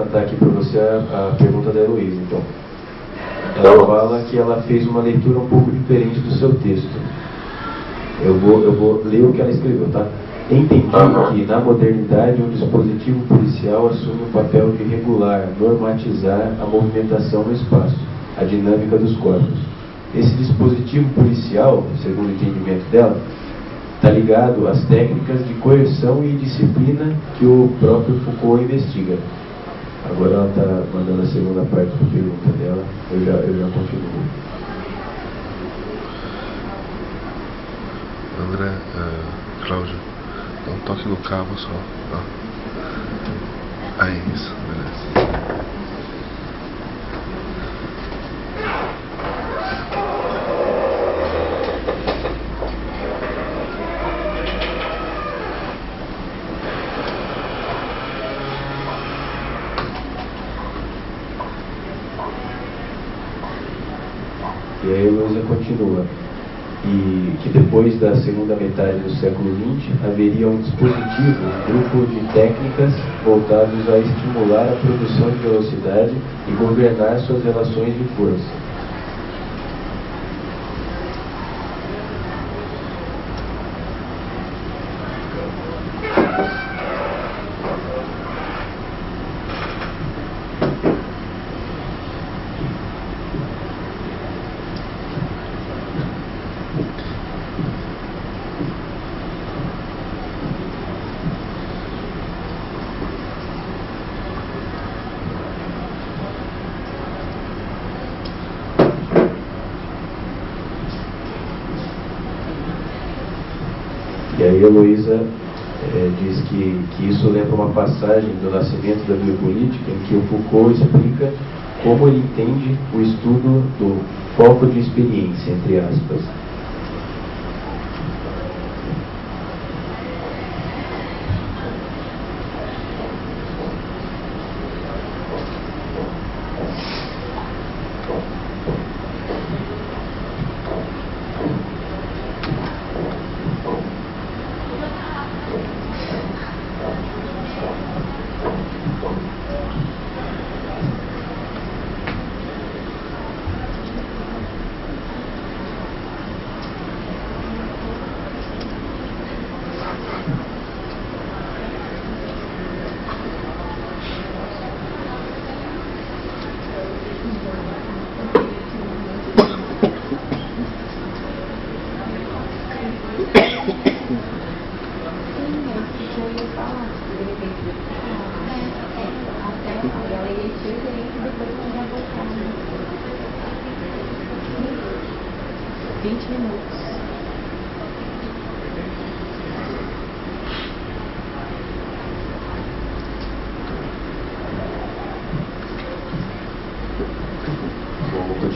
cantar aqui para você a pergunta da Heloísa, então. Ela fala que ela fez uma leitura um pouco diferente do seu texto. Eu vou ler o que ela escreveu, tá? Entendi que, na modernidade, um dispositivo policial assume o papel de regular, normatizar a movimentação no espaço, a dinâmica dos corpos. Esse dispositivo policial, segundo o entendimento dela, está ligado às técnicas de coerção e disciplina que o próprio Foucault investiga. Agora ela está mandando a segunda parte da pergunta dela, eu já continuo. André, Cláudio, dá um toque no cabo só, tá? Aí, isso, beleza. E aí a Heloísa continua. E que depois da segunda metade do século XX haveria um dispositivo, um grupo de técnicas voltados a estimular a produção de velocidade e governar suas relações de força. E aí a Heloísa diz que isso lembra uma passagem do Nascimento da Biopolítica, em que o Foucault explica como ele entende o estudo do foco de experiência, entre aspas.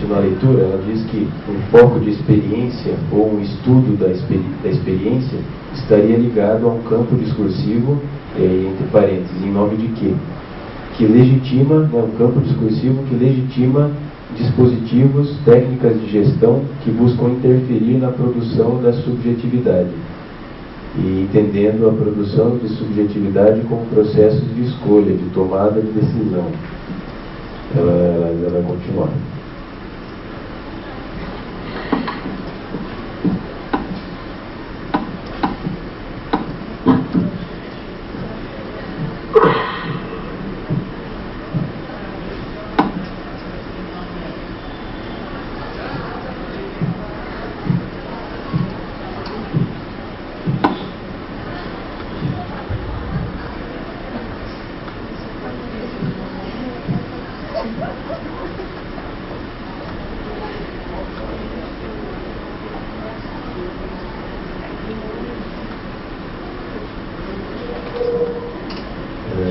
Na leitura, ela diz que um foco de experiência ou um estudo da experiência estaria ligado a um campo discursivo, entre parênteses, em nome de quê? Que legitima, um campo discursivo que legitima dispositivos, técnicas de gestão que buscam interferir na produção da subjetividade e entendendo a produção de subjetividade como processos de escolha, de tomada de decisão. Ela vai continuar.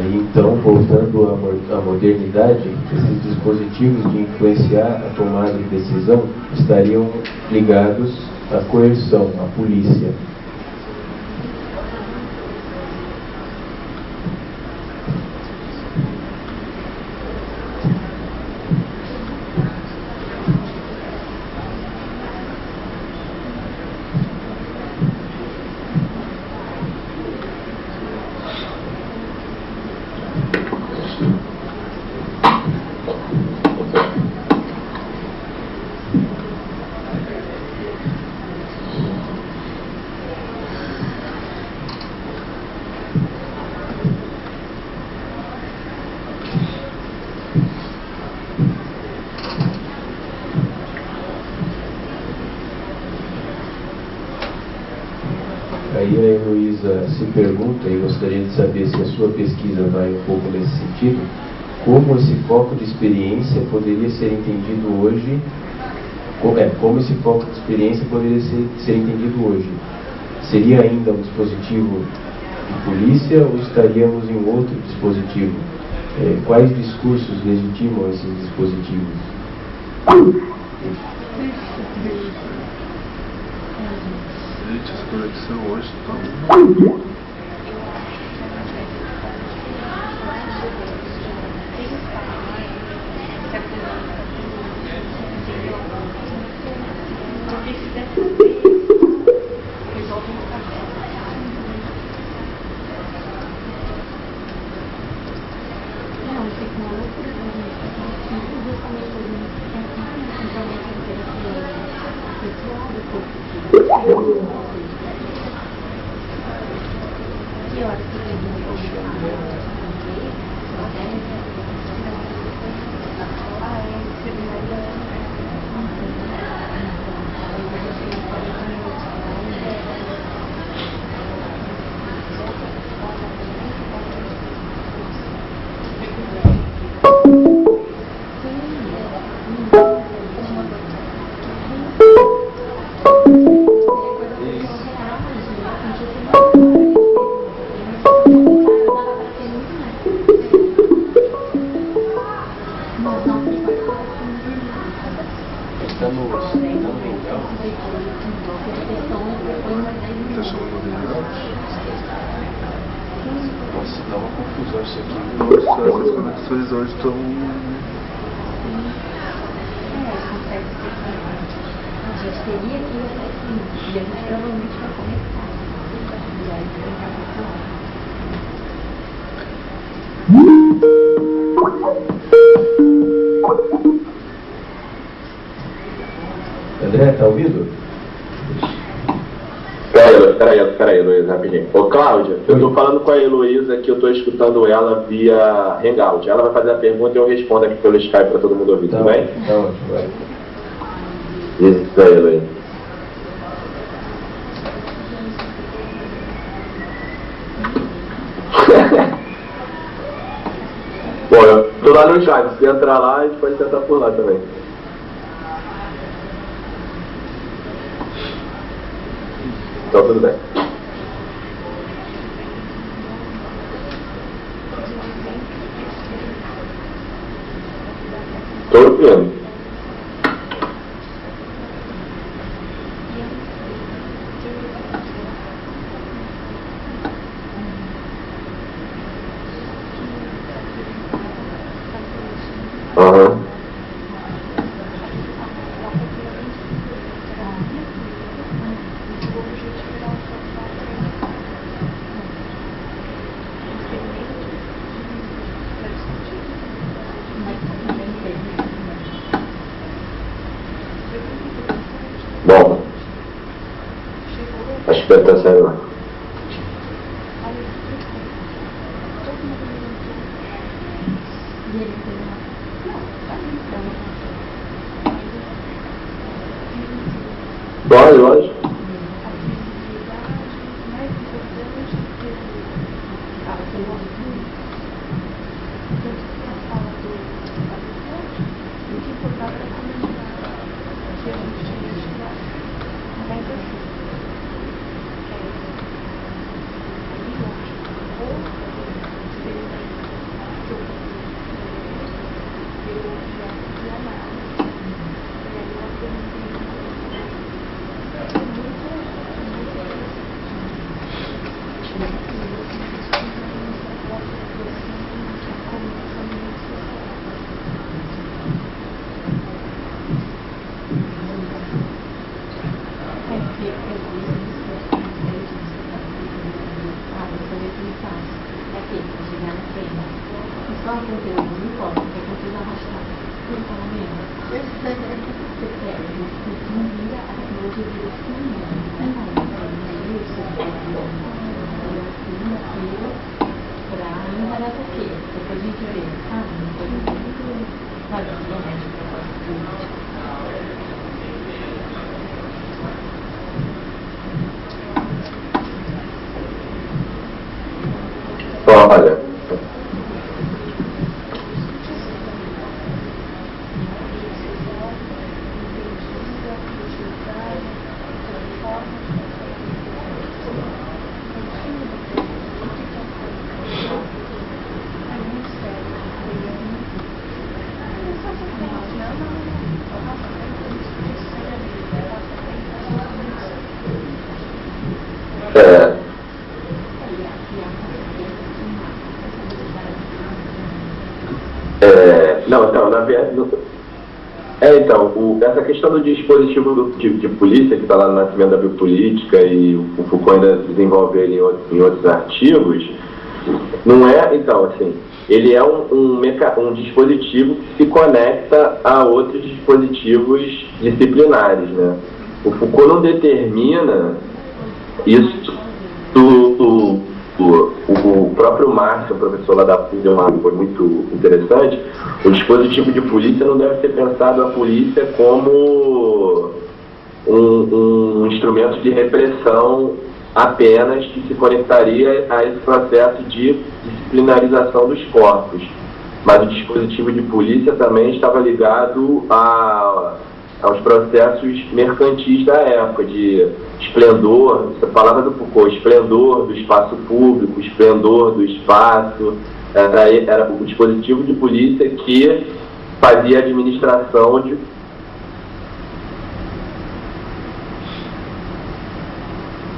Então, voltando à modernidade, esses dispositivos de influenciar a tomada de decisão estariam ligados à coerção, à polícia. Aí a Heloísa se pergunta, e gostaria de saber se a sua pesquisa vai um pouco nesse sentido, como esse foco de experiência poderia ser entendido hoje, como esse foco de experiência poderia ser entendido hoje. Seria ainda um dispositivo de polícia ou estaríamos em outro dispositivo? Quais discursos legitimam esses dispositivos? Gente, essa conexão hoje tá... André, tá ouvindo? Peraí, Heloísa, rapidinho. Ô, Cláudia, eu tô falando com a Heloísa que eu tô escutando ela via Hangout. Ela vai fazer a pergunta e eu respondo aqui pelo Skype pra todo mundo ouvir, tudo bem? Tá ótimo, vai. Isso aí, Heloísa. Bom, eu tô lá no chat, se entrar lá, a gente pode tentar por lá também. Então tudo bem. Tô ouvindo. Aham. Bom, acho que deve estar saindo lá. Pode, lógico. Olha, não, então, na verdade, essa questão do dispositivo de polícia, que está lá no Nascimento da Biopolítica, e o Foucault ainda desenvolve ele em outros artigos, não é, então, assim, ele é um dispositivo que se conecta a outros dispositivos disciplinares, né? O Foucault não determina isso. O próprio Márcio, o professor lá da PUC, foi muito interessante. O dispositivo de polícia não deve ser pensado a polícia como um instrumento de repressão apenas, que se conectaria a esse processo de disciplinarização dos corpos. Mas o dispositivo de polícia também estava ligado aos processos mercantis da época, de esplendor, essa palavra do Foucault, esplendor do espaço público, esplendor do espaço. Era o dispositivo de polícia que fazia a administração de...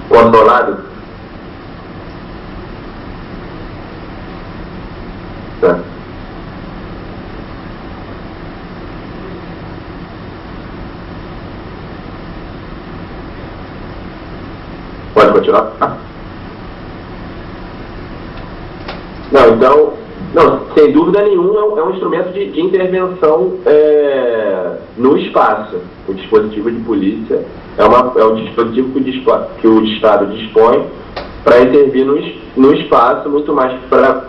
controlado. Tá. Pode continuar? Não, então, sem dúvida nenhuma é um instrumento de intervenção no espaço. O dispositivo de polícia é o dispositivo que o Estado dispõe para intervir no espaço, muito mais para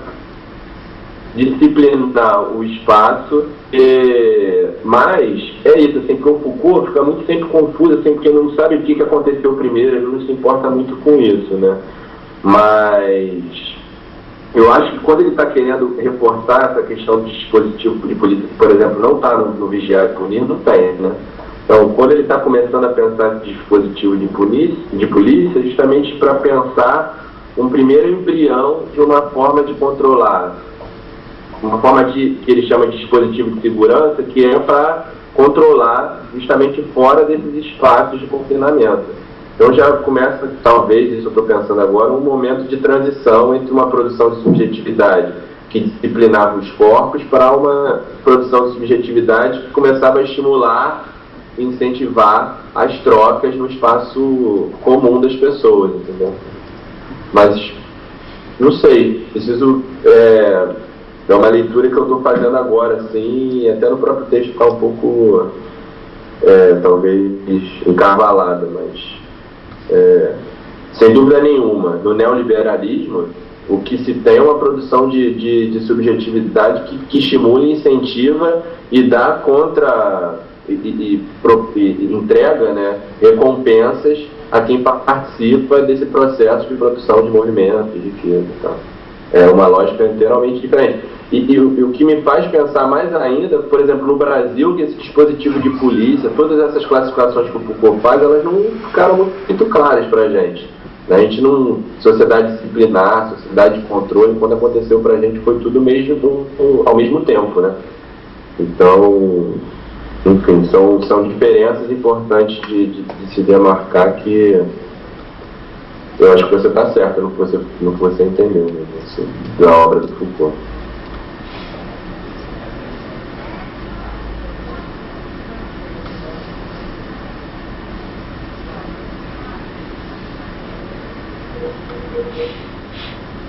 disciplinar o espaço. Mas é isso, assim, porque o Foucault fica muito sempre confuso, assim, porque não sabe o que aconteceu primeiro, ele não se importa muito com isso, né? Mas eu acho que quando ele está querendo reforçar essa questão do dispositivo de polícia, que, por exemplo, não está no Vigiar e Punir, não tem, né? Então, quando ele está começando a pensar esse dispositivo de polícia, justamente para pensar um primeiro embrião de uma forma de controlar, uma forma que ele chama de dispositivo de segurança, que é para controlar justamente fora desses espaços de confinamento. Então já começa, talvez, isso eu estou pensando agora, um momento de transição entre uma produção de subjetividade que disciplinava os corpos para uma produção de subjetividade que começava a estimular, incentivar as trocas no espaço comum das pessoas, entendeu? Mas, não sei, preciso... É uma leitura que eu estou fazendo agora, assim, e até no próprio texto está um pouco, talvez, encavalada, mas, sem dúvida nenhuma, no neoliberalismo, o que se tem é uma produção de subjetividade que estimula, incentiva e dá contra, e entrega, né, recompensas a quem participa desse processo de produção de movimentos, de riqueza e tal. É uma lógica inteiramente diferente. E o que me faz pensar mais ainda, por exemplo, no Brasil, que esse dispositivo de polícia, todas essas classificações que o Foucault faz, elas não ficaram muito claras para a gente. A gente não... Sociedade disciplinar, sociedade de controle, quando aconteceu para a gente foi tudo mesmo ao mesmo tempo, né? Então, enfim, são diferenças importantes de se demarcar que... Eu acho que você está certo no que você entendeu, né, da obra do Foucault.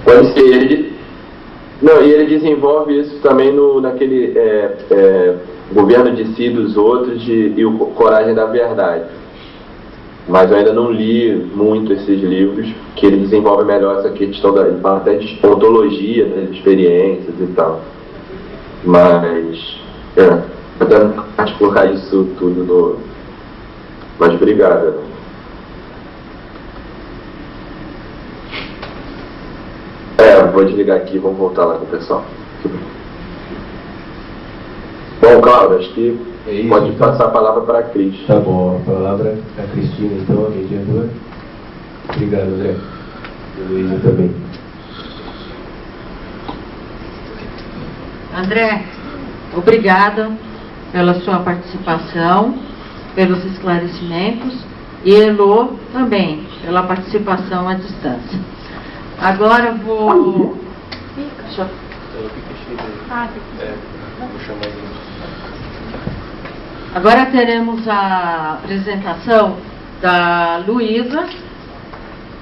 Pode ser ele. Não, e ele desenvolve isso também naquele Governo de Si dos Outros e o Coragem da Verdade. Mas eu ainda não li muito esses livros, que ele desenvolve melhor essa questão até de ontologia das experiências e tal. Mas, tentando articular isso tudo Mas obrigado. vou desligar aqui e vamos voltar lá com o pessoal. Bom, Cláudio, acho que pode passar a palavra para a Cris. Tá bom, a palavra é a Cristina, então, a mediadora. Obrigado, André. E Luísa também. André, obrigada pela sua participação, pelos esclarecimentos, e Elô também, pela participação à distância. Agora vou... Agora teremos a apresentação da Luísa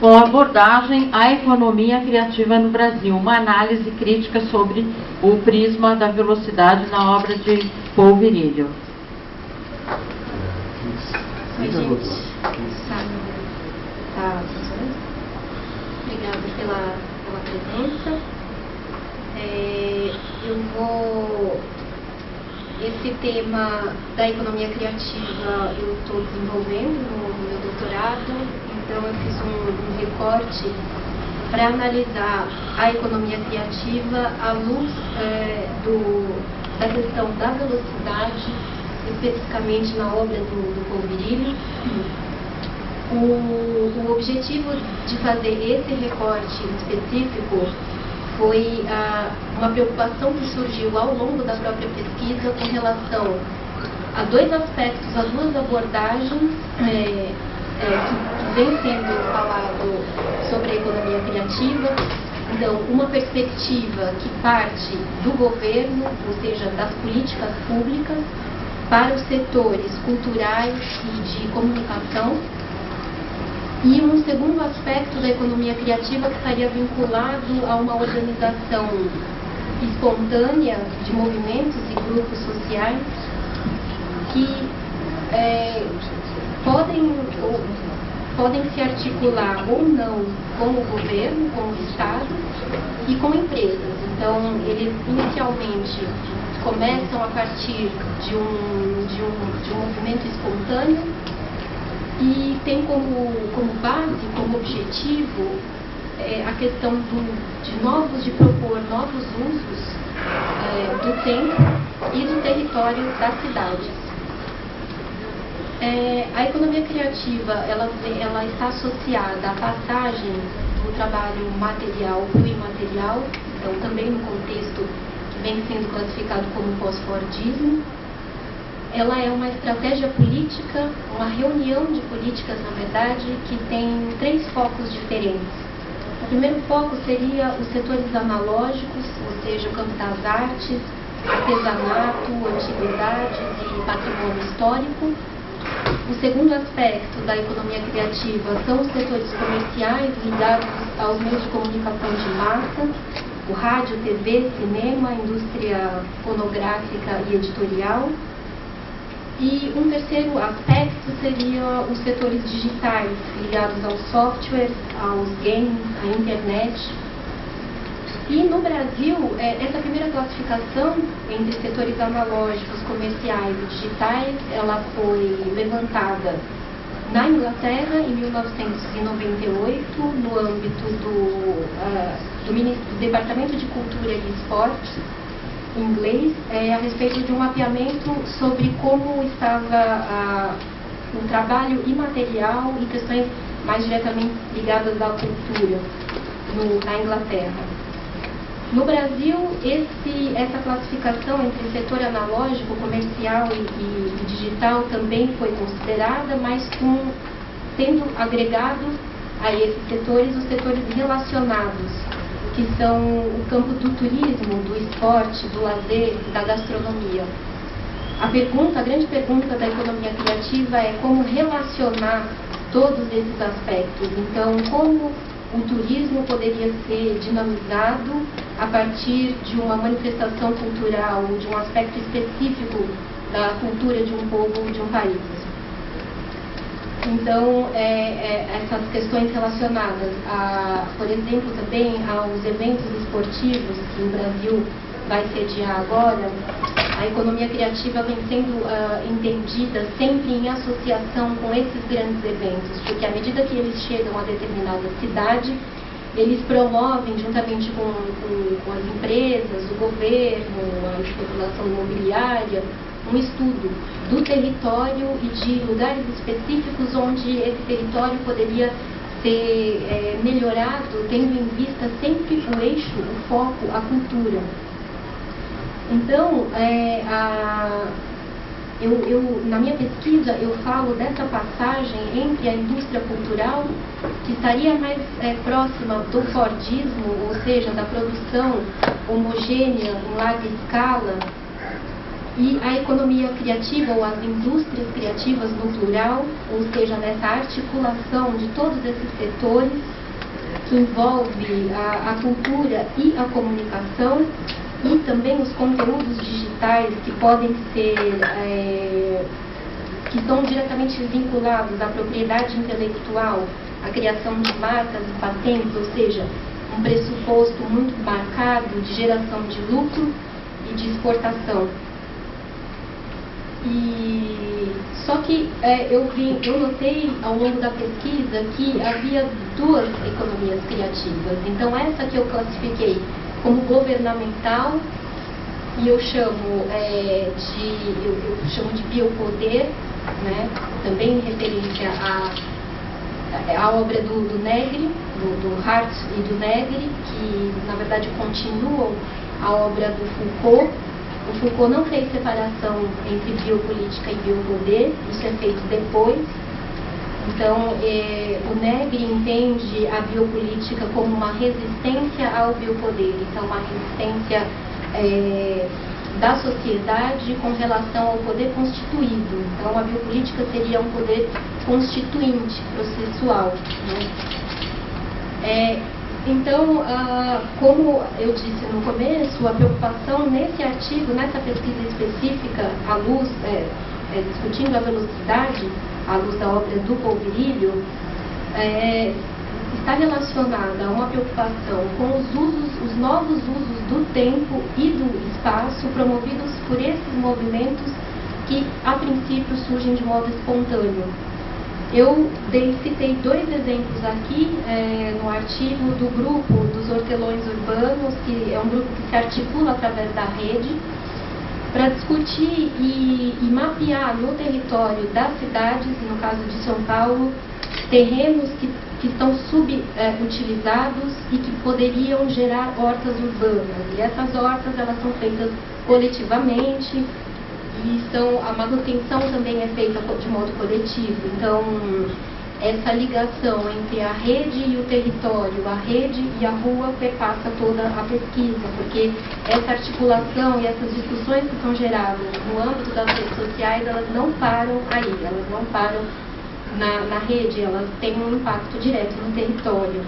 com abordagem à economia criativa no Brasil, uma análise crítica sobre o prisma da velocidade na obra de Paul Virilio. Oi, gente. Tá. Obrigada pela presença. Esse tema da economia criativa eu estou desenvolvendo no meu doutorado, então eu fiz um recorte para analisar a economia criativa à luz da questão da velocidade, especificamente na obra do Paul Virilio. O objetivo de fazer esse recorte específico foi uma preocupação que surgiu ao longo da própria pesquisa com relação a dois aspectos, a duas abordagens que vem sendo falado sobre a economia criativa. Então, uma perspectiva que parte do governo, ou seja, das políticas públicas, para os setores culturais e de comunicação. E um segundo aspecto da economia criativa que estaria vinculado a uma organização espontânea de movimentos e grupos sociais que podem se articular ou não com o governo, com o Estado e com empresas. Então, eles inicialmente começam a partir de um movimento espontâneo e tem como base, como objetivo, a questão de propor novos usos do tempo e do território das cidades. A economia criativa ela está associada à passagem do trabalho material para o imaterial, então também no contexto que vem sendo classificado como pós-fordismo. Ela é uma estratégia política, uma reunião de políticas, na verdade, que tem três focos diferentes. O primeiro foco seria os setores analógicos, ou seja, o campo das artes, artesanato, antiguidades e patrimônio histórico. O segundo aspecto da economia criativa são os setores comerciais ligados aos meios de comunicação de massa, o rádio, TV, cinema, indústria fonográfica e editorial. E um terceiro aspecto seria os setores digitais, ligados aos softwares, aos games, à internet. E no Brasil, essa primeira classificação entre setores analógicos, comerciais e digitais, ela foi levantada na Inglaterra em 1998, no âmbito do Departamento de Cultura e Esportes, inglês, a respeito de um mapeamento sobre como estava o trabalho imaterial e questões mais diretamente ligadas à cultura na Inglaterra. No Brasil, essa classificação entre setor analógico, comercial e digital também foi considerada, mas tendo agregado a esses setores os setores relacionados, que são o campo do turismo, do esporte, do lazer, da gastronomia. A grande pergunta da economia criativa é como relacionar todos esses aspectos. Então, como o turismo poderia ser dinamizado a partir de uma manifestação cultural, de um aspecto específico da cultura de um povo ou de um país. Então, essas questões relacionadas, por exemplo, também aos eventos esportivos que o Brasil vai sediar agora, a economia criativa vem sendo entendida sempre em associação com esses grandes eventos, porque à medida que eles chegam a determinada cidade, eles promovem, juntamente com as empresas, o governo, a especulação imobiliária, um estudo do território e de lugares específicos onde esse território poderia ser melhorado, tendo em vista sempre o eixo, o foco, a cultura. Então, na minha pesquisa, eu falo dessa passagem entre a indústria cultural, que estaria mais próxima do Fordismo, ou seja, da produção homogênea em larga escala, e a economia criativa, ou as indústrias criativas no plural, ou seja, nessa articulação de todos esses setores, que envolve a cultura e a comunicação, e também os conteúdos digitais que podem ser, que são diretamente vinculados à propriedade intelectual, à criação de marcas e patentes, ou seja, um pressuposto muito marcado de geração de lucro e de exportação. Só que eu notei ao longo da pesquisa que havia duas economias criativas. Então essa que eu classifiquei como governamental, e eu chamo de biopoder, né? Também em referência à obra do Negri, do Hart e do Negri, que na verdade continuam a obra do Foucault. O Foucault não fez separação entre biopolítica e biopoder, isso é feito depois. Então, o Negri entende a biopolítica como uma resistência ao biopoder, então uma resistência da sociedade com relação ao poder constituído. Então, a biopolítica seria um poder constituinte, processual, né? Então, como eu disse no começo, a preocupação nesse artigo, nessa pesquisa específica, à luz, discutindo a velocidade, à luz da obra do Paul Virilio, está relacionada a uma preocupação com os novos usos do tempo e do espaço promovidos por esses movimentos que, a princípio, surgem de modo espontâneo. Eu citei dois exemplos aqui no artigo do grupo dos hortelões urbanos, que é um grupo que se articula através da rede, para discutir e mapear no território das cidades, no caso de São Paulo, terrenos que estão subutilizados e que poderiam gerar hortas urbanas. E essas hortas, elas são feitas coletivamente, e a manutenção também é feita de modo coletivo. Então, essa ligação entre a rede e o território, a rede e a rua, perpassa toda a pesquisa, porque essa articulação e essas discussões que são geradas no âmbito das redes sociais, elas não param aí, elas não param na rede, elas têm um impacto direto no território.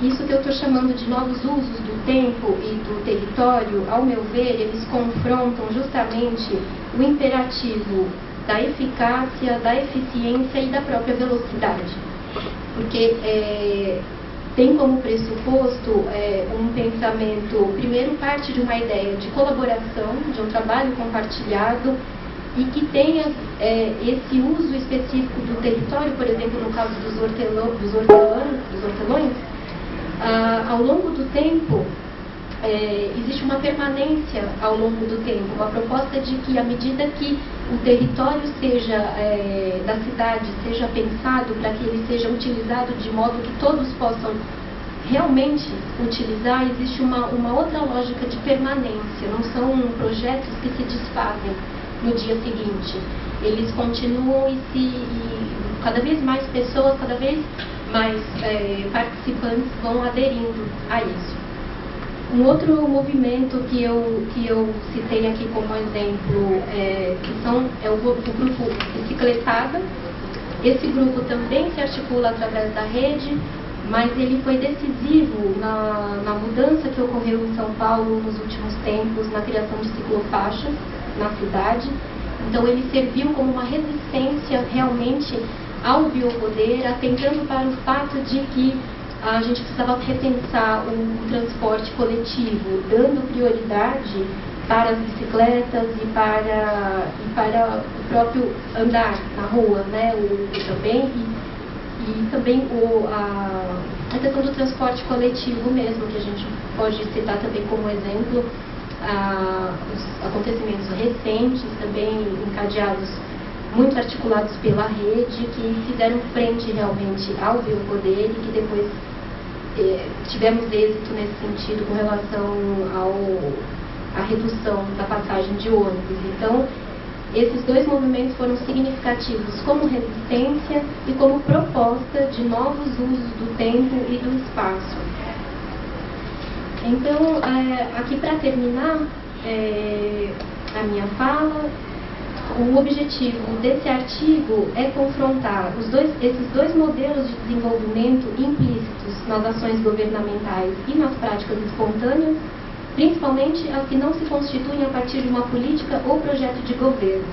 Isso que eu estou chamando de novos usos do tempo e do território, ao meu ver, eles confrontam justamente o imperativo da eficácia, da eficiência e da própria velocidade. Porque tem como pressuposto um pensamento, primeiro parte de uma ideia de colaboração, de um trabalho compartilhado, e que tenha esse uso específico do território, por exemplo, no caso dos hortelões, ao longo do tempo, existe uma permanência ao longo do tempo, uma proposta de que, à medida que o território da cidade seja pensado para que ele seja utilizado de modo que todos possam realmente utilizar, existe uma outra lógica de permanência, não são projetos que se desfazem no dia seguinte. Eles continuam e cada vez mais pessoas, cada vez mais participantes vão aderindo a isso. Um outro movimento que eu citei aqui como exemplo é o grupo Bicicletada. Esse grupo também se articula através da rede, mas ele foi decisivo na mudança que ocorreu em São Paulo nos últimos tempos, na criação de ciclofaixas na cidade. Então ele serviu como uma resistência realmente ao biopoder, atentando para o fato de que a gente precisava repensar o transporte coletivo, dando prioridade para as bicicletas e para próprio andar na rua, né, também, e também a questão do transporte coletivo mesmo, que a gente pode citar também como exemplo os acontecimentos recentes, também encadeados, muito articulados pela rede, que fizeram frente realmente ao biopoder e que depois tivemos êxito nesse sentido com relação à redução da passagem de ônibus. Então, esses dois movimentos foram significativos como resistência e como proposta de novos usos do tempo e do espaço. Então, aqui para terminar a minha fala, o objetivo desse artigo é confrontar esses dois modelos de desenvolvimento implícitos nas ações governamentais e nas práticas espontâneas, principalmente as que não se constituem a partir de uma política ou projeto de governo,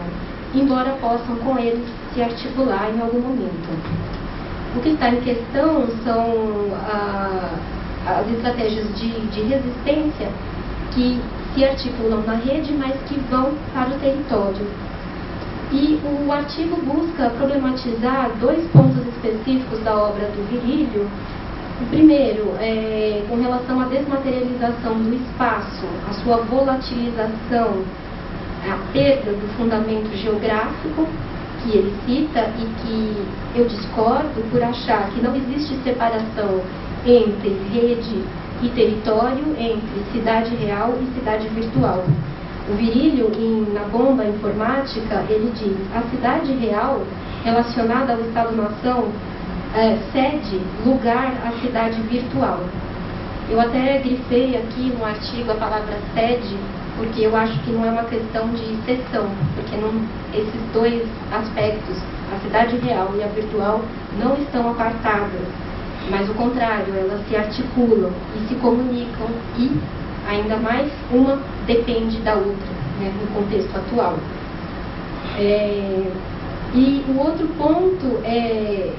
embora possam com eles se articular em algum momento. O que está em questão são as estratégias de resistência que se articulam na rede, mas que vão para o território. E o artigo busca problematizar dois pontos específicos da obra do Virilio. O primeiro é com relação à desmaterialização do espaço, a sua volatilização, a perda do fundamento geográfico, que ele cita e que eu discordo por achar que não existe separação entre rede e território, entre cidade real e cidade virtual. O Virilio, na Bomba Informática, ele diz: a cidade real, relacionada ao Estado-nação, cede lugar à cidade virtual. Eu até grifei aqui no artigo a palavra cede, porque eu acho que não é uma questão de cessão, porque esses dois aspectos, a cidade real e a virtual, não estão apartadas, mas o contrário, elas se articulam e se comunicam e, ainda mais, uma depende da outra, né, no contexto atual. E o outro ponto é,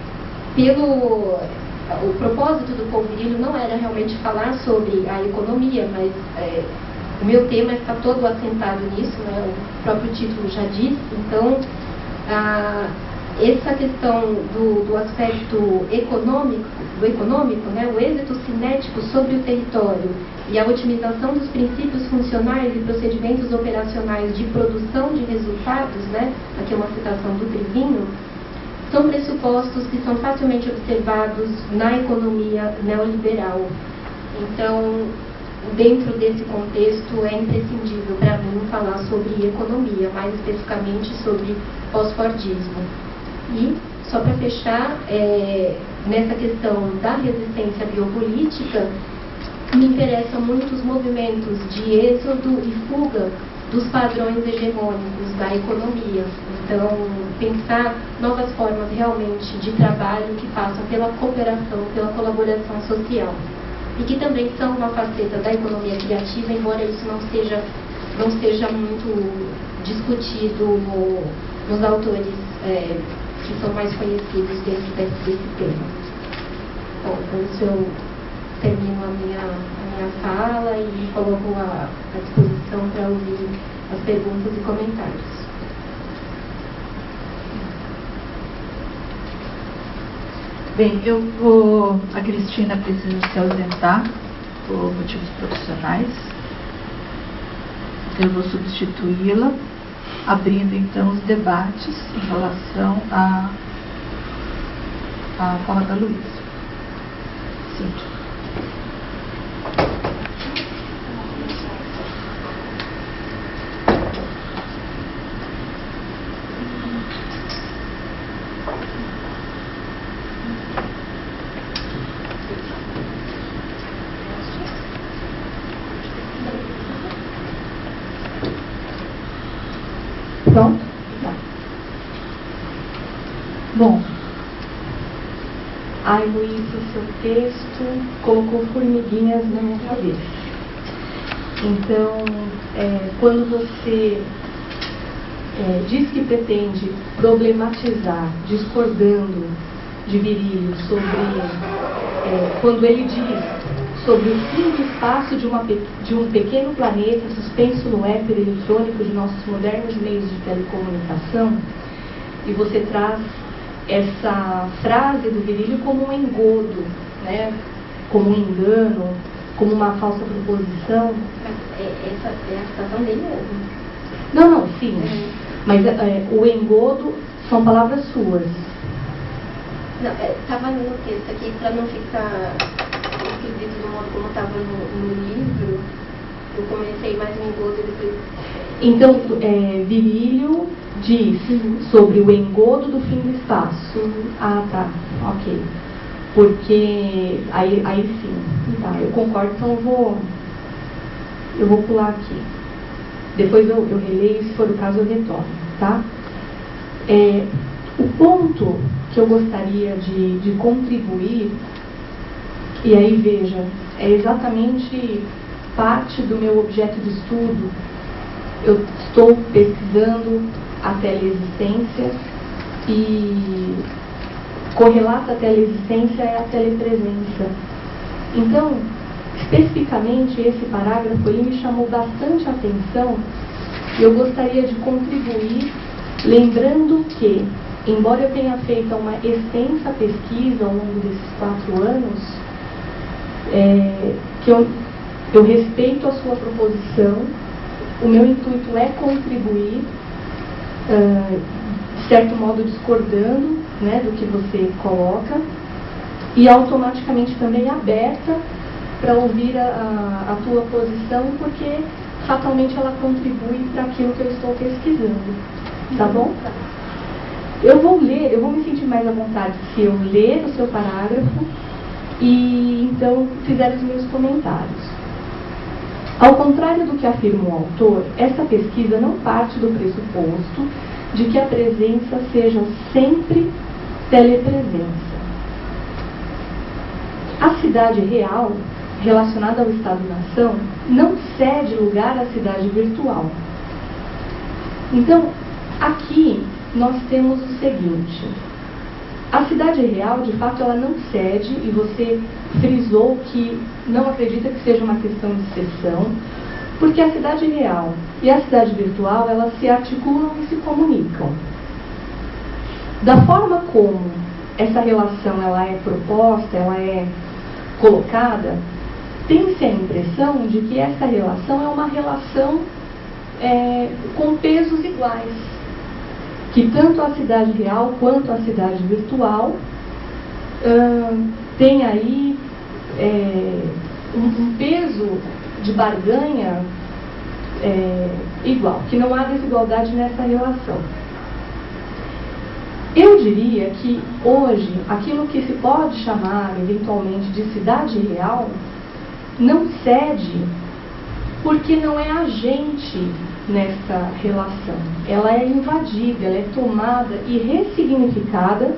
o propósito do Paul Virilio não era realmente falar sobre a economia, mas o meu tema está todo assentado nisso, né, o próprio título já diz. Então, essa questão do aspecto econômico, né, o êxito cinético sobre o território e a otimização dos princípios funcionais e procedimentos operacionais de produção de resultados, né, aqui é uma citação do Trivino, são pressupostos que são facilmente observados na economia neoliberal. Então, dentro desse contexto, é imprescindível para mim falar sobre economia, mais especificamente sobre pós-fordismo. E, só para fechar, nessa questão da resistência biopolítica, me interessam muito os movimentos de êxodo e fuga dos padrões hegemônicos da economia. Então, pensar novas formas realmente de trabalho que passam pela cooperação, pela colaboração social. E que também são uma faceta da economia criativa, embora isso não seja muito discutido nos autores que são mais conhecidos dentro desse tema. Bom, com isso eu termino a minha fala e coloco à disposição para ouvir as perguntas e comentários. Bem, a Cristina precisa se ausentar por motivos profissionais. Eu vou substituí-la, abrindo então os debates em relação à fala da Luísa. Cíntia. Pronto? Tá. Bom, ai, Luísa, seu texto colocou formiguinhas na minha cabeça. Então, quando você diz que pretende problematizar, discordando de Virilio sobre, quando ele diz sobre o fim do espaço de um pequeno planeta suspenso no éter eletrônico de nossos modernos meios de telecomunicação, e você traz essa frase do Virílio como um engodo, né? Como um engano, como uma falsa proposição. Mas essa é a citação dele mesmo. Não, sim. Mas o engodo são palavras suas. Não, estava no texto aqui, para não ficar esquisito do modo como estava no livro, eu comecei mais no engodo e depois... Então, Virílio diz sobre o engodo do fim do espaço. Ah, tá, ok. Porque, aí sim, tá, eu concordo, então eu vou pular aqui. Depois eu releio, se for o caso eu retorno, tá? O ponto que eu gostaria de contribuir, e aí veja, é exatamente parte do meu objeto de estudo. Eu estou pesquisando a teleexistência e correlata à teleexistência é a telepresença. Então, especificamente esse parágrafo ele me chamou bastante atenção e eu gostaria de contribuir lembrando que, embora eu tenha feito uma extensa pesquisa ao longo desses 4 anos, que eu respeito a sua proposição, o meu intuito é contribuir, de certo modo discordando, né, do que você coloca, e automaticamente também aberta para ouvir a tua posição, porque fatalmente ela contribui para aquilo que eu estou pesquisando. Tá bom? Eu vou me sentir mais à vontade se eu ler o seu parágrafo e então fizer os meus comentários. Ao contrário do que afirma o autor, essa pesquisa não parte do pressuposto de que a presença seja sempre telepresença. A cidade real, relacionada ao Estado-nação, não cede lugar à cidade virtual. Então, aqui nós temos o seguinte: a cidade real, de fato, ela não cede, e você frisou que não acredita que seja uma questão de cessão, porque a cidade real e a cidade virtual, elas se articulam e se comunicam. Da forma como essa relação ela é proposta, ela é colocada, tem-se a impressão de que essa relação é uma relação com pesos iguais, que tanto a cidade real quanto a cidade virtual tem aí um peso de barganha igual, que não há desigualdade nessa relação. Eu diria que hoje, aquilo que se pode chamar eventualmente de cidade real, não cede porque não é agente nessa relação. Ela é invadida, ela é tomada e ressignificada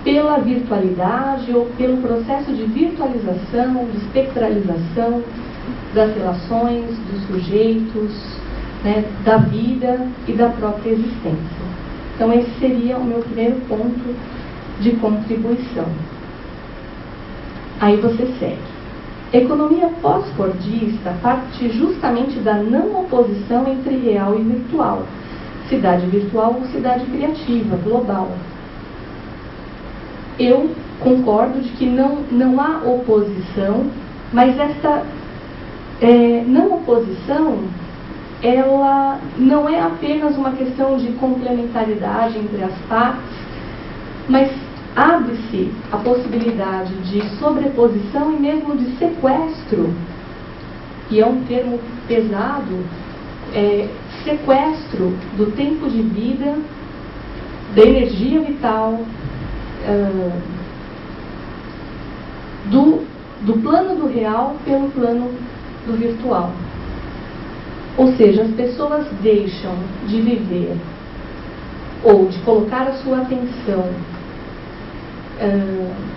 pela virtualidade ou pelo processo de virtualização, de espectralização das relações, dos sujeitos, né, da vida e da própria existência. Então esse seria o meu primeiro ponto de contribuição. Aí você segue. Economia pós-fordista parte justamente da não oposição entre real e virtual, cidade virtual ou cidade criativa, global. Eu concordo de que não há oposição, mas essa não oposição, ela não é apenas uma questão de complementaridade entre as partes, mas abre-se a possibilidade de sobreposição e mesmo de sequestro, que é um termo pesado, sequestro do tempo de vida, da energia vital, do plano do real pelo plano do virtual. Ou seja, as pessoas deixam de viver ou de colocar a sua atenção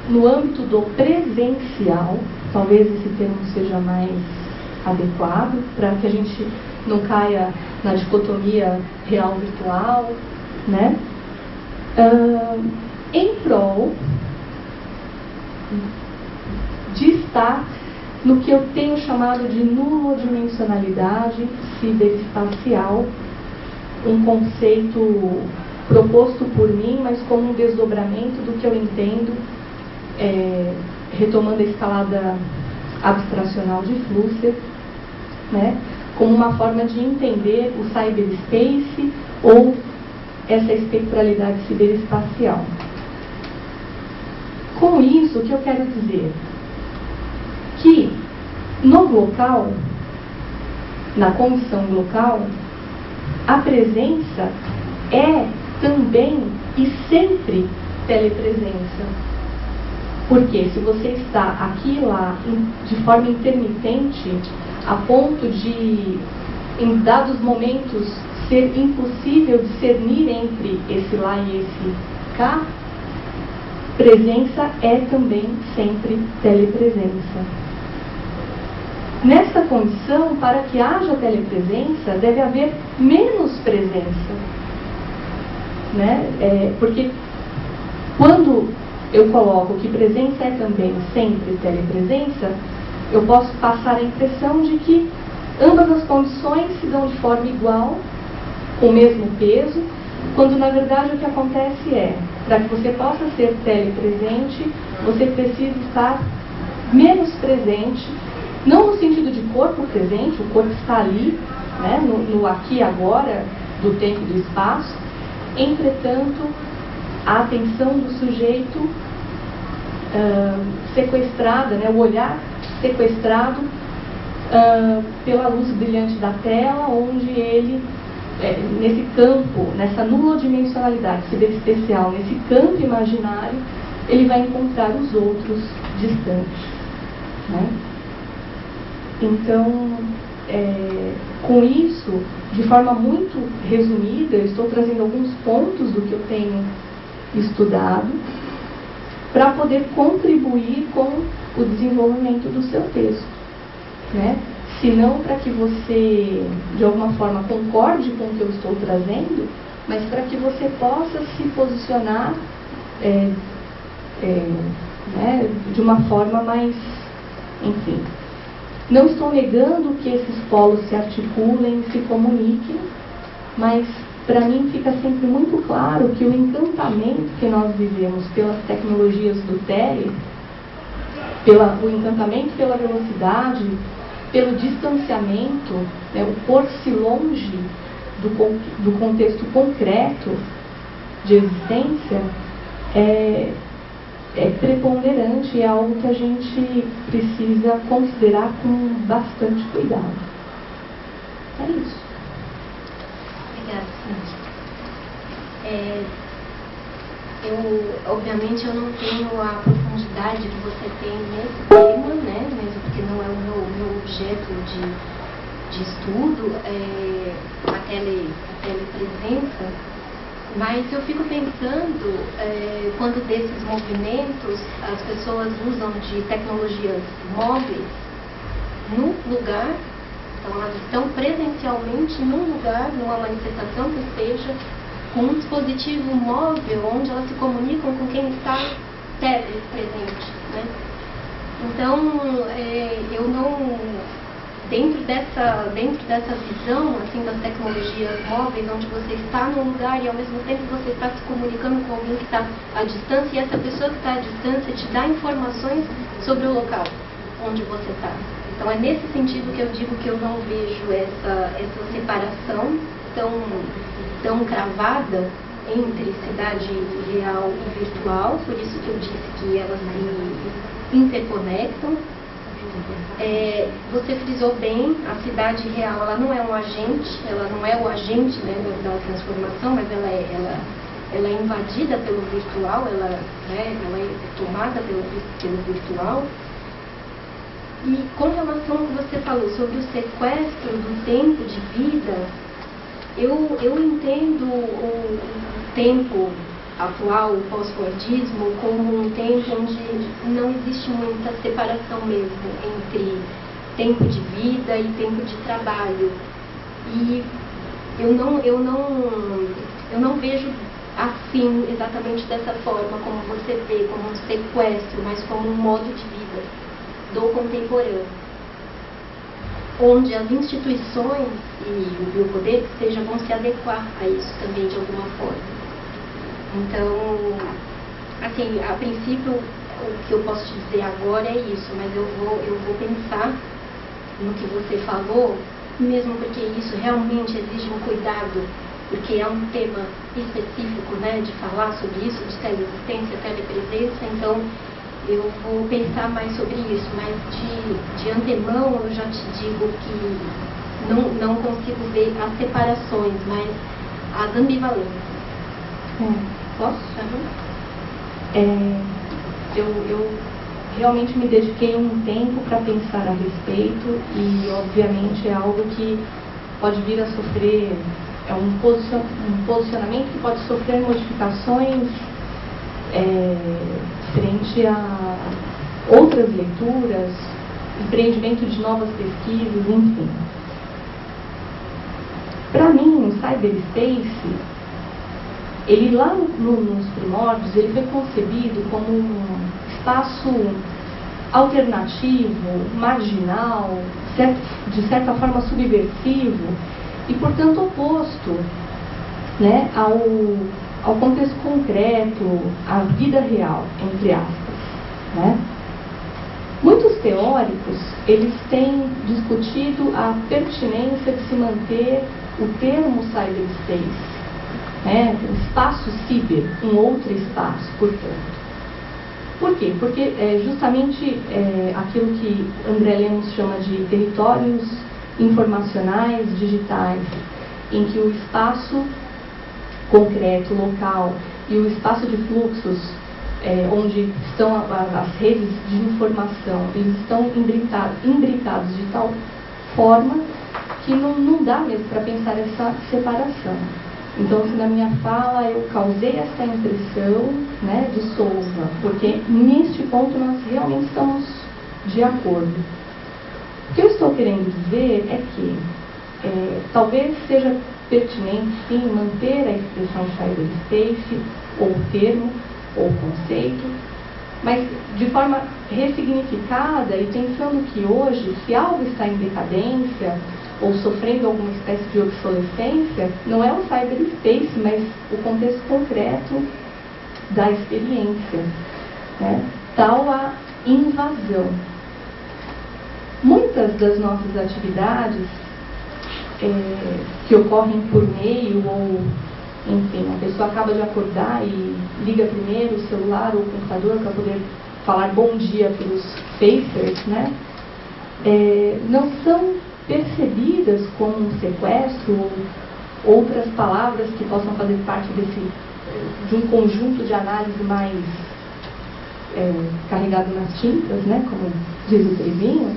no âmbito do presencial, talvez esse termo seja mais adequado, para que a gente não caia na dicotomia real-virtual, né? Em prol de estar no que eu tenho chamado de nulodimensionalidade ciberespacial, um conceito proposto por mim, mas como um desdobramento do que eu entendo, retomando a escalada abstracional de Flusser, né, como uma forma de entender o cyberspace ou essa espectralidade ciberespacial. Com isso, o que eu quero dizer? Que no glocal, na condição glocal, a presença é também e sempre telepresença. Porque se você está aqui e lá de forma intermitente, a ponto de, em dados momentos, ser impossível discernir entre esse lá e esse cá, presença é também sempre telepresença. Nesta condição, para que haja telepresença, deve haver menos presença. Né? Porque quando eu coloco que presença é também sempre telepresença, eu posso passar a impressão de que ambas as condições se dão de forma igual, com o mesmo peso, quando na verdade o que acontece é, para que você possa ser telepresente, você precisa estar menos presente, não no sentido de corpo presente, o corpo está ali, né, no aqui e agora, do tempo e do espaço. Entretanto, a atenção do sujeito sequestrada, né, o olhar sequestrado pela luz brilhante da tela, onde ele, nesse campo, nessa nulodimensionalidade ciberespecial, nesse campo imaginário, ele vai encontrar os outros distantes. Né? Então, com isso, de forma muito resumida, eu estou trazendo alguns pontos do que eu tenho estudado para poder contribuir com o desenvolvimento do seu texto, né? Se não para que você, de alguma forma, concorde com o que eu estou trazendo, mas para que você possa se posicionar né, de uma forma mais, enfim. Não estou negando que esses polos se articulem, se comuniquem, mas para mim fica sempre muito claro que o encantamento que nós vivemos pelas tecnologias do tele, o encantamento pela velocidade, pelo distanciamento, né, o pôr-se longe do contexto concreto de existência, é preponderante e é algo que a gente precisa considerar com bastante cuidado. É isso. Obrigada, Cindy. Obviamente, eu não tenho a profundidade que você tem nesse tema, né? Mesmo porque não é o meu objeto de estudo, a telepresença. Mas eu fico pensando, quando desses movimentos as pessoas usam de tecnologias móveis no lugar, então elas estão presencialmente num lugar, numa manifestação que seja, com um dispositivo móvel onde elas se comunicam com quem está presente, né? Então, eu não... Dentro dessa visão assim, das tecnologias móveis, onde você está num lugar e ao mesmo tempo você está se comunicando com alguém que está à distância, e essa pessoa que está à distância te dá informações sobre o local onde você está. Então é nesse sentido que eu digo que eu não vejo essa separação tão cravada entre cidade real e virtual, por isso que eu disse que elas se interconectam. Você frisou bem, a cidade real ela não é um agente, ela não é o agente, né, da transformação, mas ela é invadida pelo virtual, ela é tomada pelo virtual. E com relação ao que você falou sobre o sequestro do tempo de vida, eu entendo o tempo atual, o pós-fordismo, como um tempo onde não existe muita separação mesmo entre tempo de vida e tempo de trabalho. E eu não vejo assim, exatamente dessa forma como você vê, como um sequestro, mas como um modo de vida do contemporâneo, onde as instituições e o biopoder vão se adequar a isso também de alguma forma. Então, assim, a princípio, o que eu posso te dizer agora é isso, mas eu vou pensar no que você falou, mesmo porque isso realmente exige um cuidado, porque é um tema específico, né, de falar sobre isso, de teleexistência, telepresença, então eu vou pensar mais sobre isso, mas de antemão eu já te digo que não consigo ver as separações, mas as ambivalências. Posso? Eu realmente me dediquei um tempo para pensar a respeito e, obviamente, é algo que pode vir a sofrer, é um posicionamento que pode sofrer modificações frente a outras leituras, empreendimento de novas pesquisas, enfim. Para mim, o cyberspace, ele lá nos primórdios, ele foi concebido como um espaço alternativo, marginal, de certa forma subversivo e, portanto, oposto, né, ao contexto concreto, à vida real, entre aspas, né? Muitos teóricos, eles têm discutido a pertinência de se manter o termo cyberspace, né, um espaço ciber, um outro espaço, portanto. Por quê? Porque justamente aquilo que André Lemos chama de territórios informacionais digitais, em que o espaço concreto, local, e o espaço de fluxos, onde estão as redes de informação, eles estão imbricados de tal forma que não dá mesmo para pensar essa separação. Então, se na minha fala eu causei essa impressão, né, de Souza, porque neste ponto nós realmente estamos de acordo. O que eu estou querendo dizer é que talvez seja pertinente, sim, manter a expressão cyberspace, ou termo, ou conceito, mas de forma ressignificada e pensando que hoje, se algo está em decadência, ou sofrendo alguma espécie de obsolescência, não é o cyberspace, mas o contexto concreto da experiência, né? Tal a invasão. Muitas das nossas atividades que ocorrem por meio, ou enfim, a pessoa acaba de acordar e liga primeiro o celular ou o computador para poder falar bom dia para os Facers, né? Não são percebidas como um sequestro ou outras palavras que possam fazer parte de um conjunto de análise mais carregado nas tintas, né, como diz o Trevinho,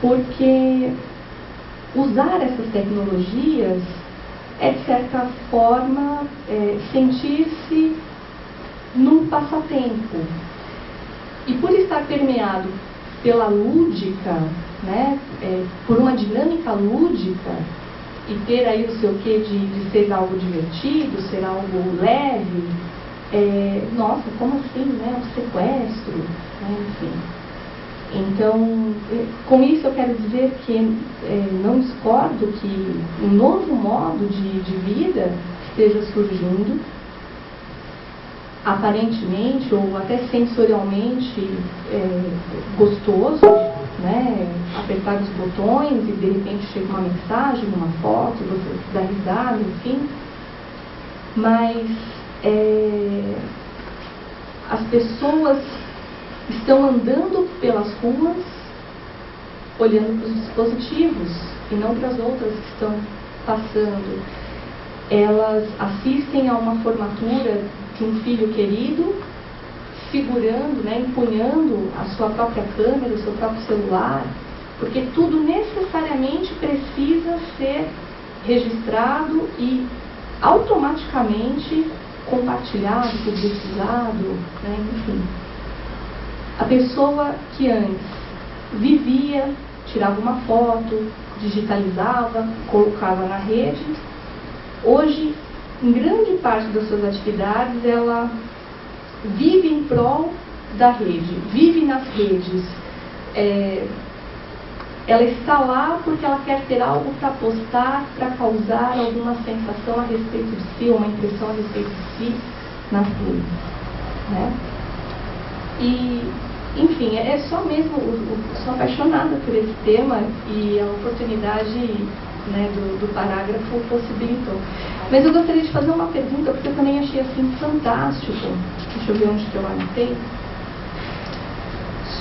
porque usar essas tecnologias é, de certa forma, sentir-se num passatempo. E por estar permeado pela lúdica, né, por uma dinâmica lúdica, e ter aí o seu quê de ser algo divertido, ser algo leve, nossa, como assim, né, um sequestro, né, enfim. Então, com isso eu quero dizer que não discordo que um novo modo de vida esteja surgindo, aparentemente ou até sensorialmente gostoso, né? Apertar os botões e de repente chega uma mensagem, uma foto, você dá risada, enfim. Mas as pessoas estão andando pelas ruas olhando para os dispositivos e não para as outras que estão passando. Elas assistem a uma formatura de um filho querido, segurando, né, empunhando a sua própria câmera, o seu próprio celular, porque tudo necessariamente precisa ser registrado e automaticamente compartilhado, publicizado, né, enfim. A pessoa que antes vivia, tirava uma foto, digitalizava, colocava na rede, hoje, em grande parte das suas atividades, ela vive em prol da rede, vive nas redes, ela está lá porque ela quer ter algo para postar, para causar alguma sensação a respeito de si, uma impressão a respeito de si nas redes, né? E, enfim, é só mesmo, sou apaixonada por esse tema e a oportunidade, né, do parágrafo possibilitou. Mas eu gostaria de fazer uma pergunta, porque eu também achei assim fantástico, deixa eu ver onde que eu anotei,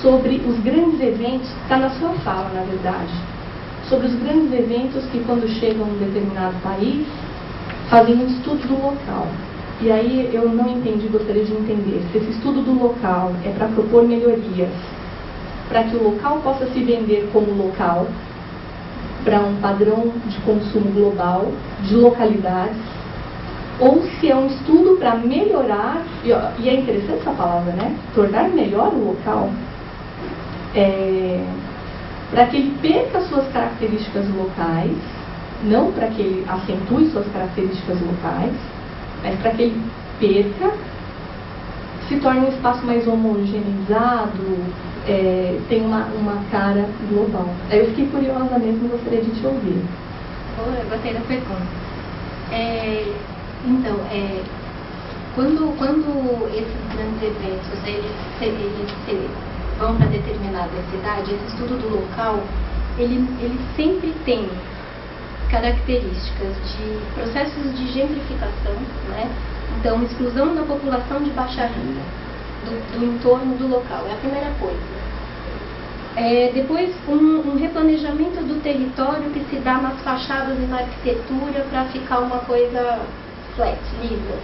sobre os grandes eventos, está na sua fala, na verdade, sobre os grandes eventos que, quando chegam a um determinado país, fazem um estudo do local. E aí eu não entendi, gostaria de entender, se esse estudo do local é para propor melhorias, para que o local possa se vender como local, para um padrão de consumo global, de localidades, ou se é um estudo para melhorar, e é interessante essa palavra, né? Tornar melhor o local, para que ele perca suas características locais, não para que ele acentue suas características locais, mas para que ele perca, se torne um espaço mais homogeneizado, tem uma cara global. Aí eu fiquei curiosa mesmo e gostaria de te ouvir. Eu gostei da pergunta. Então, quando esses grandes eventos eles vão para determinada cidade, esse estudo do local, ele sempre tem características de processos de gentrificação, né? Então, exclusão da população de baixa renda do entorno do local, é a primeira coisa. Depois, um replanejamento do território que se dá nas fachadas e na arquitetura para ficar uma coisa flat, lisa,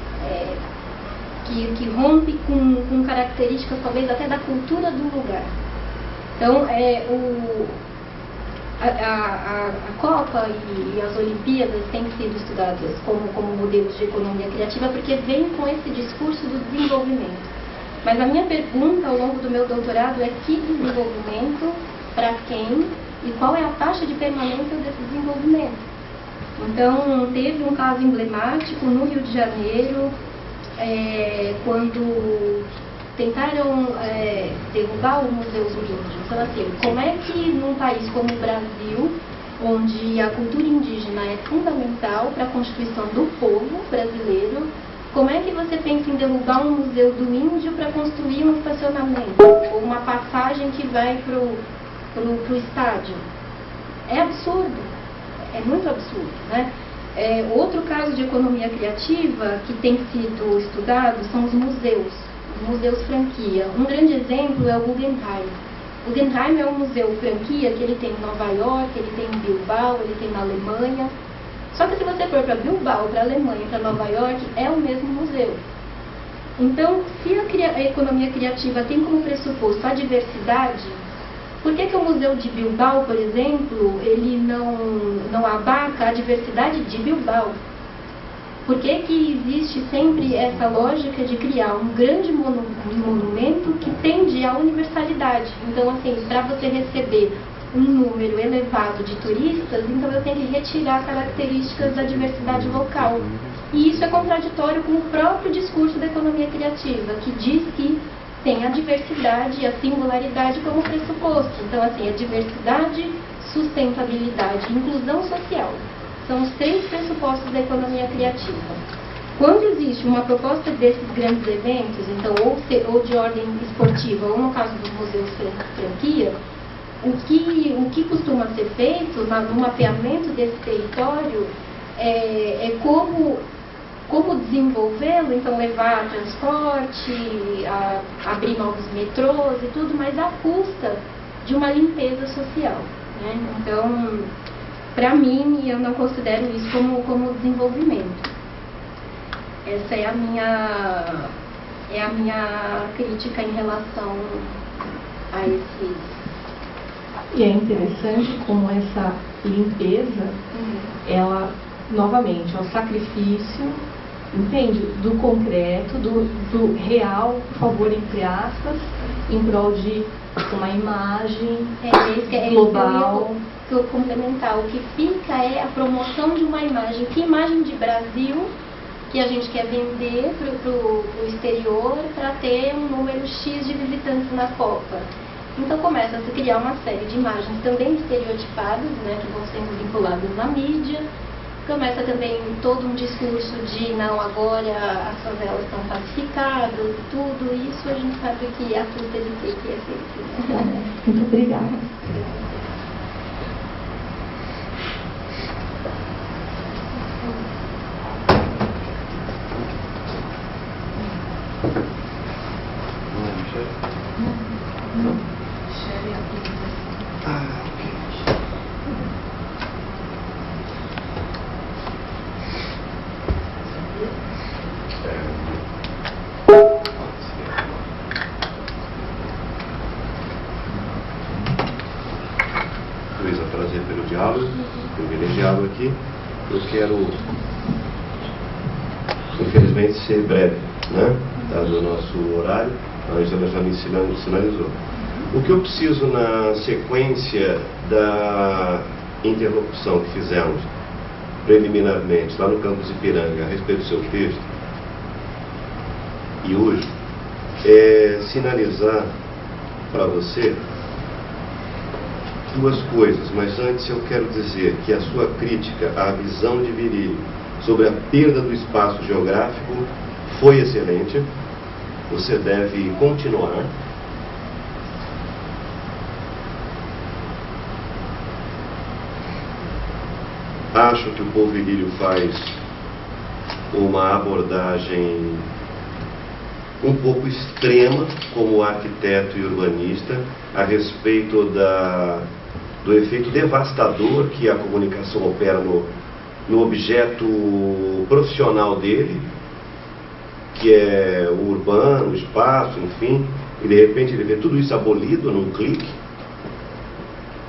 que rompe com características talvez até da cultura do lugar. Então, a Copa e as Olimpíadas têm sido estudadas como modelos de economia criativa porque vem com esse discurso do desenvolvimento. Mas a minha pergunta ao longo do meu doutorado é que desenvolvimento, para quem e qual é a taxa de permanência desse desenvolvimento. Então, teve um caso emblemático no Rio de Janeiro, quando tentaram derrubar o Museu do Índio. Então, assim, como é que num país como o Brasil, onde a cultura indígena é fundamental para a constituição do povo brasileiro, como é que você pensa em derrubar um Museu do Índio para construir um estacionamento ou uma passagem que vai para o estádio? É absurdo, é muito absurdo, né? Outro caso de economia criativa que tem sido estudado são os museus franquia. Um grande exemplo é o Guggenheim. O Guggenheim é um museu franquia que ele tem em Nova York, ele tem em Bilbao, ele tem na Alemanha. Só que se você for para Bilbao, para a Alemanha, para Nova York, é o mesmo museu. Então, se a economia criativa tem como pressuposto a diversidade, por que o Museu de Bilbao, por exemplo, ele não abarca a diversidade de Bilbao? Por que existe sempre essa lógica de criar um grande monumento que tende à universalidade? Então, assim, para você receber um número elevado de turistas, então eu tenho que retirar características da diversidade local. E isso é contraditório com o próprio discurso da economia criativa, que diz que tem a diversidade e a singularidade como pressuposto. Então, assim, a diversidade, sustentabilidade e inclusão social são os 3 pressupostos da economia criativa. Quando existe uma proposta desses grandes eventos, então, ou de ordem esportiva, ou no caso dos museus franquia, o que costuma ser feito no mapeamento desse território é como desenvolvê-lo, então levar transporte, abrir novos metrôs e tudo, mas à custa de uma limpeza social, né? Então, para mim, eu não considero isso como desenvolvimento. Essa é a minha crítica em relação a esses. E é interessante como essa limpeza, ela, novamente, é o sacrifício, entende? Do concreto, do real, por favor, entre aspas, em prol de uma imagem global. Que eu complementar, o que fica é a promoção de uma imagem. Que imagem de Brasil que a gente quer vender para o exterior para ter um número X de visitantes na Copa. Então começa a se criar uma série de imagens também estereotipadas, né, que vão sendo vinculadas na mídia. Começa também todo um discurso de não, agora as favelas estão pacificadas, tudo isso a gente sabe que é a custa de ter que é feito. Né? Muito obrigada. Luísa, prazer pelo diálogo, privilegiado aqui. Eu quero, infelizmente, ser breve, né? Dado o nosso horário, a Angela já me sinalizou. O que eu preciso na sequência da interlocução que fizemos preliminarmente lá no campus Ipiranga a respeito do seu texto, e hoje, é sinalizar para você duas coisas, mas antes eu quero dizer que a sua crítica à visão de Virilio sobre a perda do espaço geográfico foi excelente. Você deve continuar. Acho que o Paul Virilio faz uma abordagem um pouco extrema, como arquiteto e urbanista, a respeito do efeito devastador que a comunicação opera no objeto profissional dele, que é o urbano, o espaço, enfim, e de repente ele vê tudo isso abolido num clique,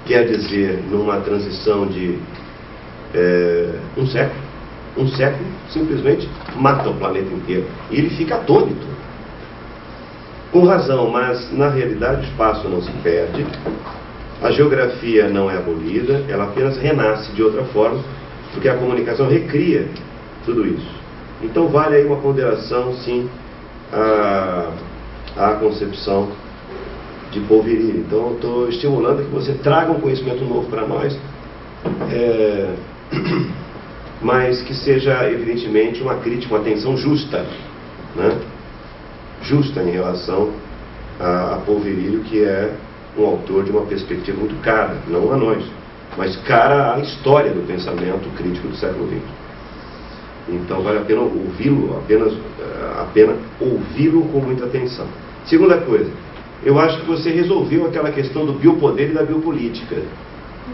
quer dizer, numa transição de um século, simplesmente mata o planeta inteiro. E ele fica atônito. Com razão, mas na realidade o espaço não se perde, a geografia não é abolida, ela apenas renasce de outra forma, porque a comunicação recria tudo isso. Então vale aí uma ponderação, sim, à concepção de Paul Virilio. Então eu estou estimulando que você traga um conhecimento novo para nós, mas que seja evidentemente uma crítica, uma atenção justa, né? Justa em relação a Paul Virilio, que é um autor de uma perspectiva muito cara, não a nós, mas cara à história do pensamento crítico do século XX. Então vale a pena ouvi-lo, apenas ouvi-lo com muita atenção. Segunda coisa, eu acho que você resolveu aquela questão do biopoder e da biopolítica.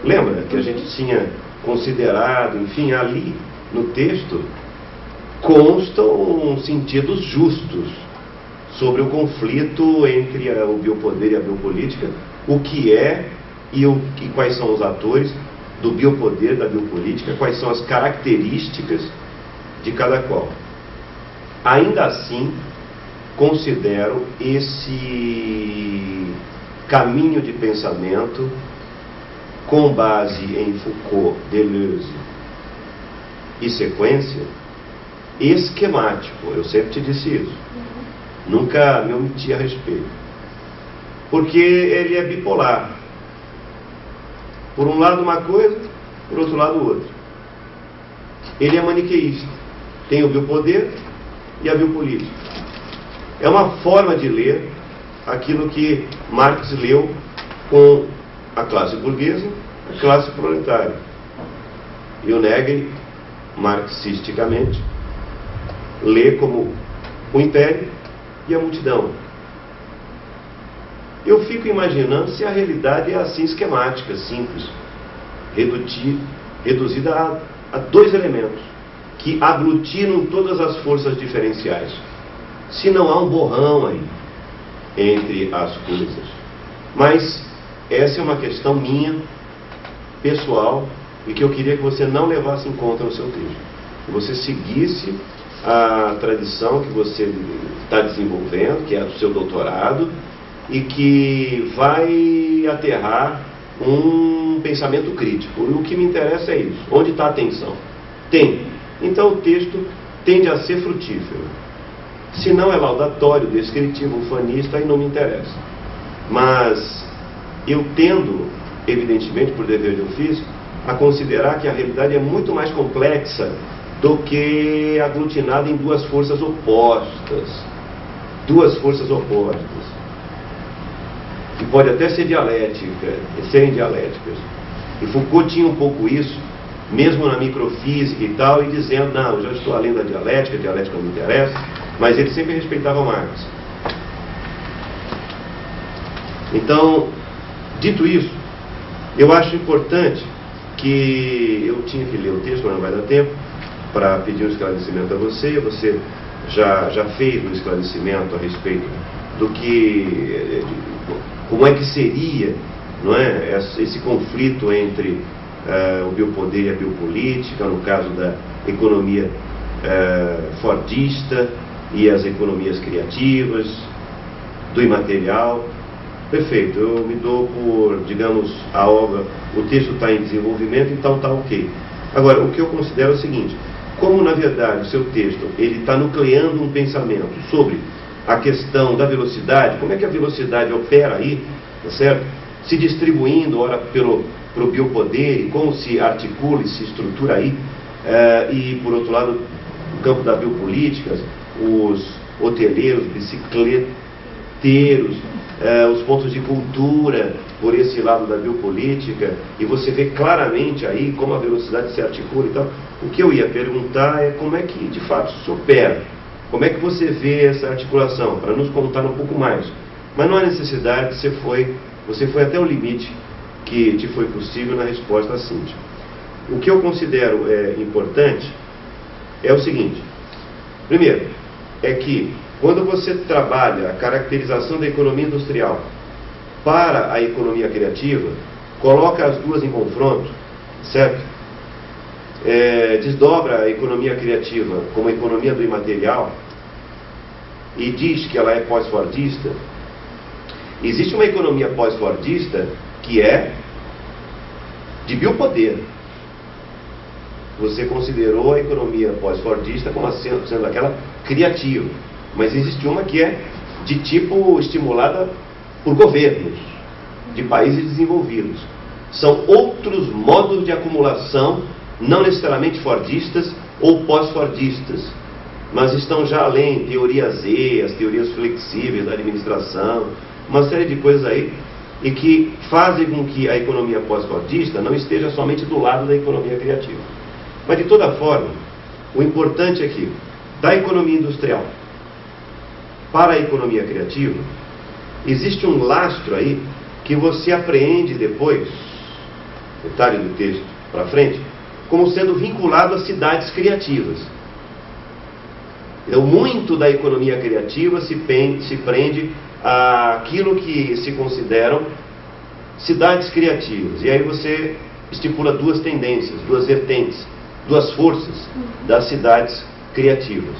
Lembra que a gente tinha considerado, enfim, ali no texto constam sentidos justos sobre o conflito entre o biopoder e a biopolítica, o que é e quais são os atores do biopoder, da biopolítica, quais são as características de cada qual. Ainda assim, considero esse caminho de pensamento com base em Foucault, Deleuze e sequência esquemático. Eu sempre te disse isso. Nunca me omiti a respeito. Porque ele é bipolar. Por um lado uma coisa, por outro lado outra. Ele é maniqueísta. Tem o biopoder e a biopolítica. É uma forma de ler aquilo que Marx leu com a classe burguesa, a classe proletária. E o Negri, marxisticamente, lê como o império e a multidão. Eu fico imaginando se a realidade é assim esquemática, simples, reduzida a dois elementos que aglutinam todas as forças diferenciais. Se não há um borrão aí entre as coisas. Mas essa é uma questão minha, pessoal, e que eu queria que você não levasse em conta no seu texto. Que você seguisse a tradição que você está desenvolvendo, que é do seu doutorado, e que vai aterrar um pensamento crítico. E o que me interessa é isso. Onde está a atenção? Tem. Então o texto tende a ser frutífero. Se não é laudatório, descritivo, ufanista, aí não me interessa. Mas eu tendo, evidentemente, por dever de ofício, a considerar que a realidade é muito mais complexa do que aglutinada em duas forças opostas. Duas forças opostas. Que pode até ser dialética, serem dialéticas. E Foucault tinha um pouco isso, mesmo na microfísica e tal, e dizendo, não, eu já estou além da dialética, a dialética não me interessa, mas ele sempre respeitava Marx. Então, dito isso, eu acho importante que eu tinha que ler o texto, mas não vai dar tempo, para pedir um esclarecimento a você. Você já fez um esclarecimento a respeito do que, como é que seria, não é, esse conflito entre o biopoder e a biopolítica, no caso da economia fordista e as economias criativas, do imaterial. Perfeito, eu me dou por, digamos, a obra, o texto está em desenvolvimento, então está ok. Agora, o que eu considero é o seguinte: como na verdade o seu texto ele está nucleando um pensamento sobre a questão da velocidade, como é que a velocidade opera aí, tá certo? Se distribuindo, ora, pro biopoder, e como se articula e se estrutura aí, e por outro lado, no campo da biopolítica, os hoteleiros, bicicleteiros, os pontos de cultura por esse lado da biopolítica, e você vê claramente aí como a velocidade se articula e tal. O que eu ia perguntar é como é que de fato se opera, como é que você vê essa articulação, para nos contar um pouco mais. Mas não há necessidade, você foi até o limite que te foi possível na resposta à Cíntia. O que eu considero importante é o seguinte: primeiro, é que quando você trabalha a caracterização da economia industrial para a economia criativa, coloca as duas em confronto, certo? Desdobra a economia criativa como a economia do imaterial e diz que ela é pós-fordista. Existe uma economia pós-fordista que é de biopoder. Você considerou a economia pós-fordista como sendo aquela criativa. Mas existe uma que é de tipo estimulada por governos de países desenvolvidos. São outros modos de acumulação, não necessariamente fordistas ou pós-fordistas, mas estão já além, teorias Z, as teorias flexíveis da administração, uma série de coisas aí, e que fazem com que a economia pós-fordista não esteja somente do lado da economia criativa. Mas de toda forma, o importante é que da economia industrial para a economia criativa, existe um lastro aí que você apreende depois, detalhe do texto para frente, como sendo vinculado às cidades criativas. Então, muito da economia criativa se prende àquilo que se consideram cidades criativas. E aí você estipula duas tendências, duas vertentes, duas forças das cidades criativas.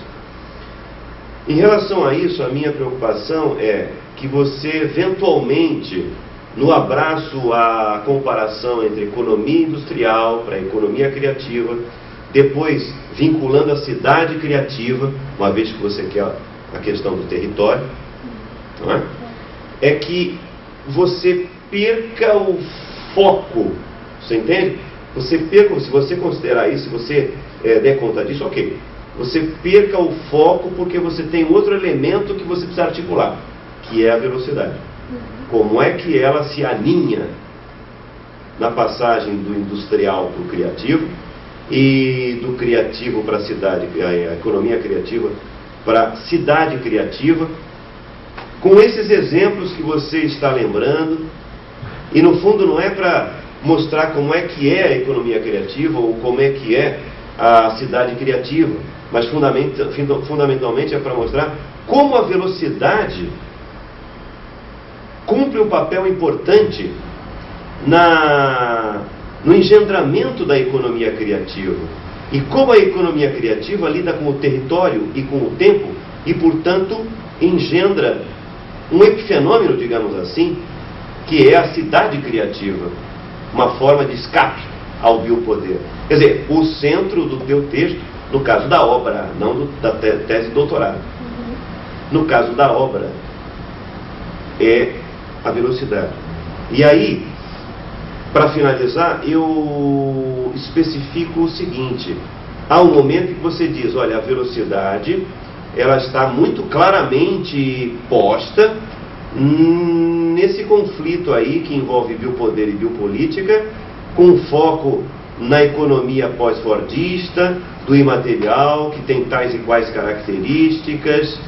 Em relação a isso, a minha preocupação é que você, eventualmente, no abraço à comparação entre economia industrial para a economia criativa, depois vinculando a cidade criativa, uma vez que você quer a questão do território, não é? É que você perca o foco, você entende? Você perca, se você considerar isso, se você der conta disso, ok. Você perca o foco porque você tem outro elemento que você precisa articular, que é a velocidade. Como é que ela se aninha na passagem do industrial para o criativo e do criativo para a cidade, a economia criativa para a cidade criativa, com esses exemplos que você está lembrando, e no fundo não é para mostrar como é que é a economia criativa ou como é que é a cidade criativa, mas fundamentalmente é para mostrar como a velocidade cumpre um papel importante no engendramento da economia criativa, e como a economia criativa lida com o território e com o tempo, e portanto engendra um epifenômeno, digamos assim, que é a cidade criativa, uma forma de escape ao biopoder. Quer dizer, o centro do teu texto No caso da obra, não da tese de doutorado. No caso da obra, é a velocidade. E aí, para finalizar, eu especifico o seguinte: há um momento que você diz, olha, a velocidade, ela está muito claramente posta nesse conflito aí que envolve biopoder e biopolítica, com foco na economia pós-fordista, do imaterial, que tem tais e quais características.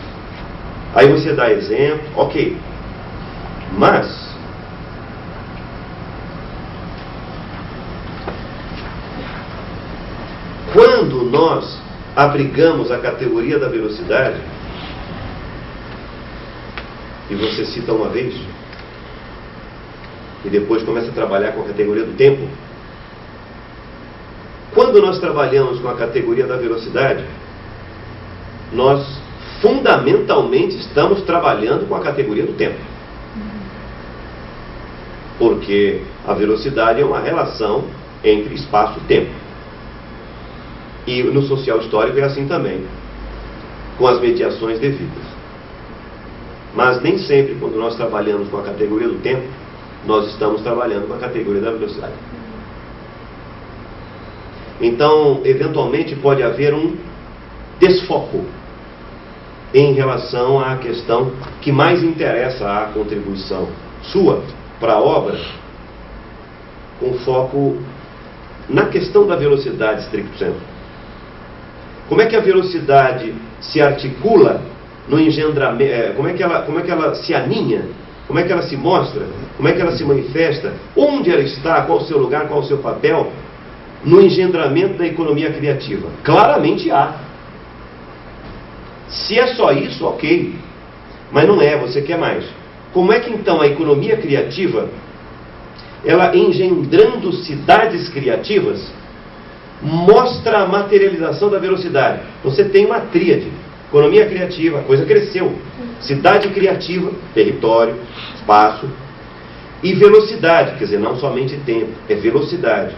Aí você dá exemplo, ok. Mas quando nós abrigamos a categoria da velocidade, e você cita uma vez, e depois começa a trabalhar com a categoria do tempo, quando nós trabalhamos com a categoria da velocidade, nós fundamentalmente estamos trabalhando com a categoria do tempo. Porque a velocidade é uma relação entre espaço e tempo. E no social histórico é assim também, com as mediações devidas. Mas nem sempre, quando nós trabalhamos com a categoria do tempo, nós estamos trabalhando com a categoria da velocidade. Então, eventualmente, pode haver um desfoco em relação à questão que mais interessa à contribuição sua para a obra, com foco na questão da velocidade stricto sensu. Como é que a velocidade se articula no engendramento, como é que ela se aninha, como é que ela se mostra, como é que ela se manifesta, onde ela está, qual o seu lugar, qual o seu papel no engendramento da economia criativa? Claramente há. Se é só isso, ok. Mas não é, você quer mais. Como é que então a economia criativa, ela engendrando cidades criativas, mostra a materialização da velocidade? Você tem uma tríade: economia criativa, a coisa cresceu, cidade criativa, território, espaço, e velocidade, quer dizer, não somente tempo, é velocidade.